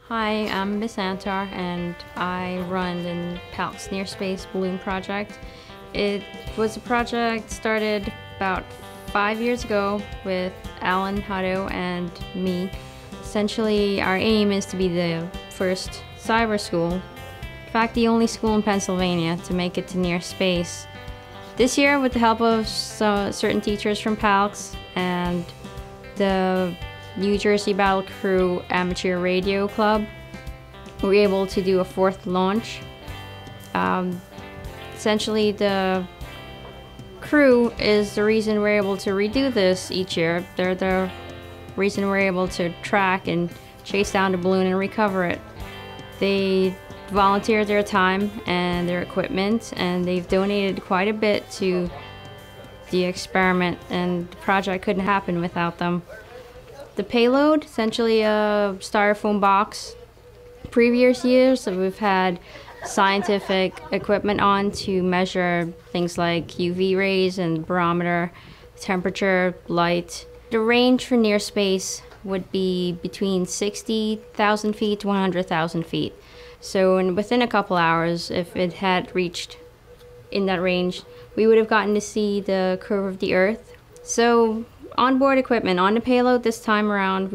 Hi, I'm Miss Antar and I run the PALCS Near Space Balloon Project. It was a project started about 5 years ago with Alan Hutto and me. Essentially, our aim is to be the first cyber school, in fact the only school in Pennsylvania to make it to near space. This year, with the help of certain teachers from PALCS and the New Jersey Battle Crew Amateur Radio Club, we were able to do a fourth launch. Essentially, the crew is the reason we're able to redo this each year. They're the reason we're able to track and chase down the balloon and recover it. They volunteered their time and their equipment, and they've donated quite a bit to the experiment, and the project couldn't happen without them. The payload, essentially a styrofoam box. Previous years, we've had scientific equipment on to measure things like UV rays and barometer, temperature, light. The range for near space would be between 60,000 feet to 100,000 feet. So within a couple hours, if it had reached in that range, we would have gotten to see the curve of the Earth. So onboard equipment on the payload this time around,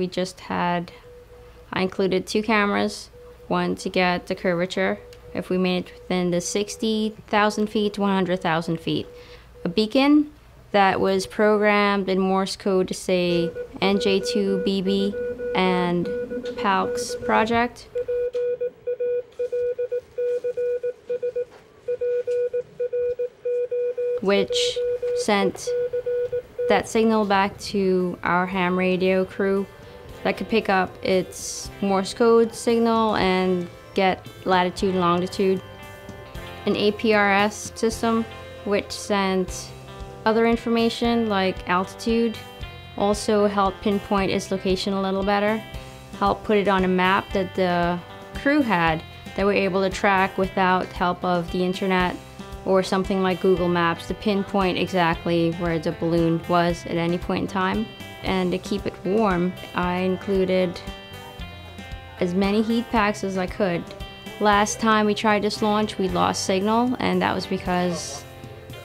I included 2 cameras, one to get the curvature if we made it within the 60,000 feet to 100,000 feet. A beacon that was programmed in Morse code to say NJ2BB and PALCS project. Which sent that signal back to our ham radio crew that could pick up its Morse code signal and get latitude and longitude. An APRS system which sent other information like altitude, also helped pinpoint its location a little better, helped put it on a map that the crew had that we're able to track without help of the internet or something like Google Maps to pinpoint exactly where the balloon was at any point in time. And to keep it warm, I included as many heat packs as I could. Last time we tried this launch, we lost signal, and that was because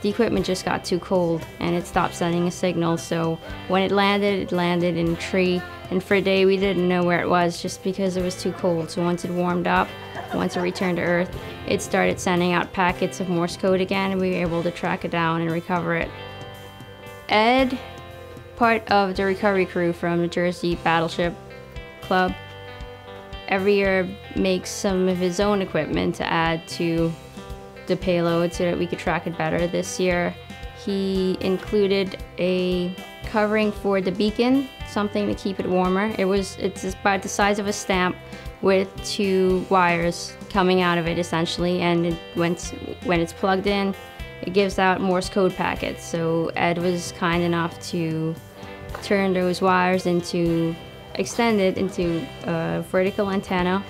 the equipment just got too cold and it stopped sending a signal. So when it landed in a tree, and for a day we didn't know where it was just because it was too cold. So once it warmed up, once it returned to Earth, it started sending out packets of Morse code again, and we were able to track it down and recover it. Ed, part of the recovery crew from the Jersey Battleship Club, every year makes some of his own equipment to add to the payload so that we could track it better. This year, he included a covering for the beacon, something to keep it warmer. It's about the size of a stamp with 2 wires coming out of it essentially, and when it's plugged in, it gives out Morse code packets. So Ed was kind enough to turn those wires extend it into a vertical antenna,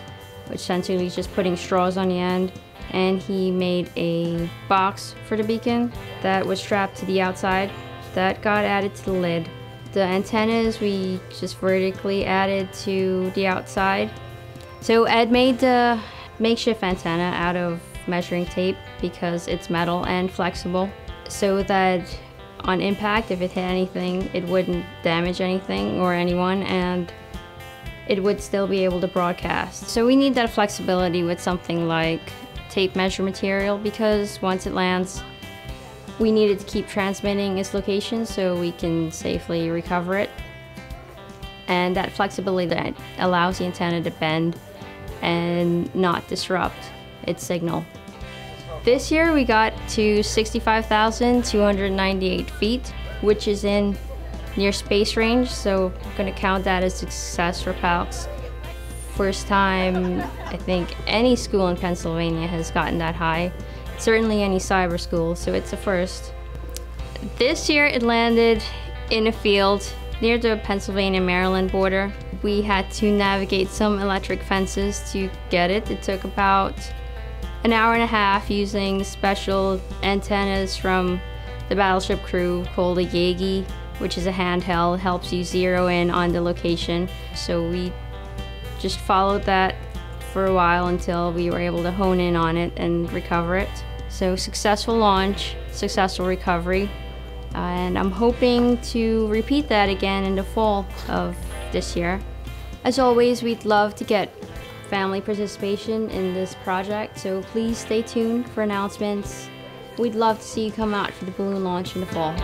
which essentially is just putting straws on the end. And he made a box for the beacon that was strapped to the outside that got added to the lid. The antennas we just vertically added to the outside. So Ed made the makeshift antenna out of measuring tape because it's metal and flexible, so that on impact, if it hit anything, it wouldn't damage anything or anyone, and it would still be able to broadcast. So we need that flexibility with something like tape measure material, because once it lands, we needed to keep transmitting its location so we can safely recover it. And that flexibility that allows the antenna to bend and not disrupt its signal. This year we got to 65,298 feet, which is in near space range, so I'm going to count that as a success for PALCS. First time I think any school in Pennsylvania has gotten that high, certainly any cyber school, so it's a first. This year it landed in a field near the Pennsylvania-Maryland border. We had to navigate some electric fences to get it. It took about an hour and a half using special antennas from the battleship crew called a Yagi, which is a handheld, helps you zero in on the location. So we just followed that for a while until we were able to hone in on it and recover it. So successful launch, successful recovery, and I'm hoping to repeat that again in the fall of this year. As always, we'd love to get family participation in this project, so please stay tuned for announcements. We'd love to see you come out for the balloon launch in the fall.